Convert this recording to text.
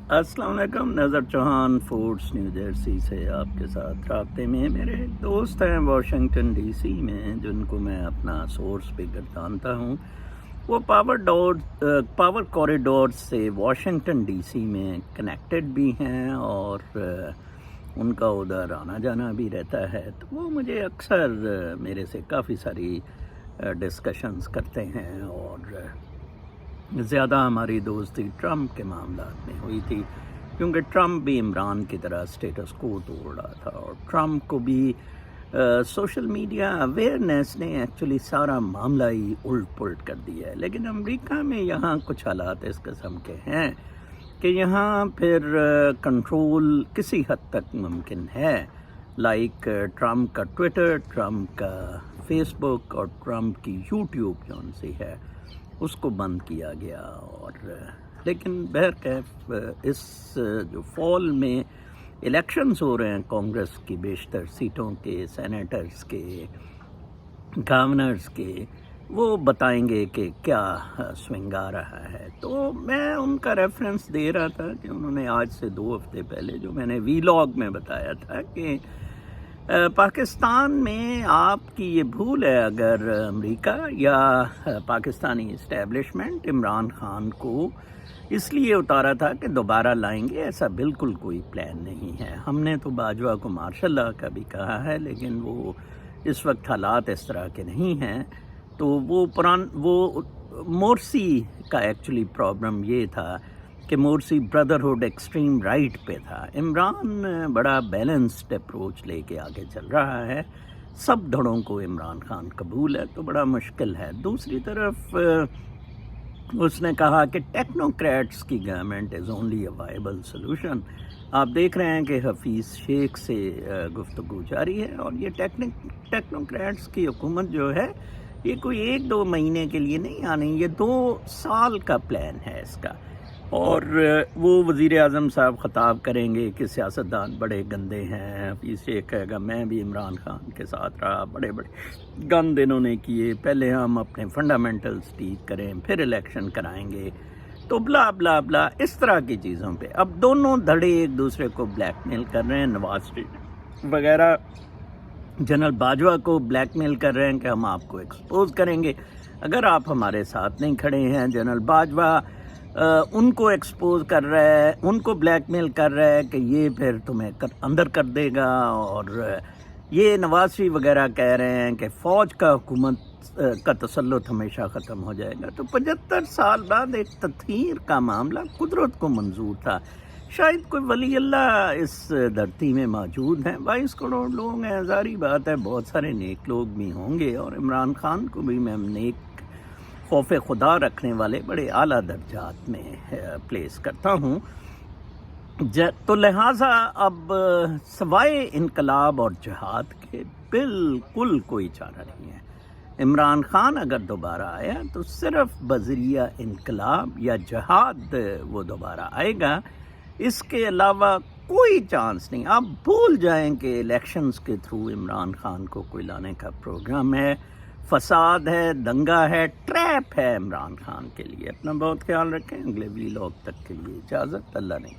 السلام علیکم. نظر چوہان فورٹس نیو جرسی سے آپ کے ساتھ رابطے میں. میرے دوست ہیں واشنگٹن ڈی سی میں جن کو میں اپنا سورس فگر جانتا ہوں. وہ پاور کوریڈور سے واشنگٹن ڈی سی میں کنیکٹڈ بھی ہیں اور ان کا ادھر آنا جانا بھی رہتا ہے. تو وہ مجھے اکثر میرے سے کافی ساری ڈسکشنز کرتے ہیں اور زیادہ ہماری دوستی ٹرمپ کے معاملات میں ہوئی تھی کیونکہ ٹرمپ بھی عمران کی طرح اسٹیٹس کو توڑ رہا تھا اور ٹرمپ کو بھی سوشل میڈیا اویئرنیس نے ایکچولی سارا معاملہ ہی الٹ پلٹ کر دیا ہے. لیکن امریکہ میں یہاں کچھ حالات اس قسم کے ہیں کہ یہاں پھر کنٹرول کسی حد تک ممکن ہے. لائک ٹرمپ کا ٹویٹر، ٹرمپ کا فیس بک اور ٹرمپ کی یوٹیوب جو ان سے ہے اس کو بند کیا گیا. اور لیکن بہرکیف اس جو فال میں الیکشنز ہو رہے ہیں کانگریس کی بیشتر سیٹوں کے، سینیٹرز کے، گورنرز کے، وہ بتائیں گے کہ کیا سوئنگ آ رہا ہے. تو میں ان کا ریفرنس دے رہا تھا کہ انہوں نے آج سے 2 ہفتے پہلے جو میں نے ویلاگ میں بتایا تھا کہ پاکستان میں آپ کی یہ بھول ہے اگر امریکہ یا پاکستانی اسٹیبلشمنٹ عمران خان کو اس لیے اتارا تھا کہ دوبارہ لائیں گے. ایسا بالکل کوئی پلان نہیں ہے. ہم نے تو باجوہ کو مارشل لا کا بھی کہا ہے لیکن وہ اس وقت حالات اس طرح کے نہیں ہیں. تو وہ مورسی کا ایکچولی پرابلم یہ تھا کہ مورسی بردرہڈ ایکسٹریم رائٹ پہ تھا. عمران بڑا بیلنسڈ اپروچ لے کے آگے چل رہا ہے. سب دھڑوں کو عمران خان قبول ہے تو بڑا مشکل ہے. دوسری طرف اس نے کہا کہ ٹیکنوکریٹس کی government is only a viable solution. آپ دیکھ رہے ہیں کہ حفیظ شیخ سے گفتگو جاری ہے اور یہ ٹیکنوکریٹس کی حکومت جو ہے یہ کوئی 1-2 مہینے کے لیے نہیں آنی، یہ 2 سال کا پلان ہے اس کا. اور وہ وزیر اعظم صاحب خطاب کریں گے کہ سیاستدان بڑے گندے ہیں. حفیظ شیخ کہے گا میں بھی عمران خان کے ساتھ رہا، بڑے گند انہوں نے کیے، پہلے ہم اپنے فنڈامنٹلز ٹھیک کریں پھر الیکشن کرائیں گے. تو بلا بلا بلا اس طرح کی چیزوں پہ اب دونوں دھڑے ایک دوسرے کو بلیک میل کر رہے ہیں. نواز شریف وغیرہ جنرل باجوہ کو بلیک میل کر رہے ہیں کہ ہم آپ کو ایکسپوز کریں گے اگر آپ ہمارے ساتھ نہیں کھڑے ہیں. جنرل باجوہ ان کو ایکسپوز کر رہا ہے، ان کو بلیک میل کر رہا ہے کہ یہ پھر تمہیں اندر کر دے گا. اور یہ نواز شریف وغیرہ کہہ رہے ہیں کہ فوج کا حکومت کا تسلط ہمیشہ ختم ہو جائے گا. تو 75 سال بعد ایک تطہیر کا معاملہ قدرت کو منظور تھا. شاید کوئی ولی اللہ اس دھرتی میں موجود ہیں. 22 کروڑ لوگ ہیں، ظاہری بات ہے بہت سارے نیک لوگ بھی ہوں گے اور عمران خان کو بھی میں نیک خوف خدا رکھنے والے بڑے اعلیٰ درجات میں پلیس کرتا ہوں. تو لہٰذا اب سوائے انقلاب اور جہاد کے بالکل کوئی چارہ نہیں ہے. عمران خان اگر دوبارہ آیا تو صرف بذریعہ انقلاب یا جہاد وہ دوبارہ آئے گا. اس کے علاوہ کوئی چانس نہیں. آپ بھول جائیں کہ الیکشنز کے تھرو عمران خان کو کوئی لانے کا پروگرام ہے. فساد ہے، دنگا ہے، ٹریپ ہے عمران خان کے لیے. اپنا بہت خیال رکھیں. اگلے ویلاگ تک کے لیے اجازت. اللہ نے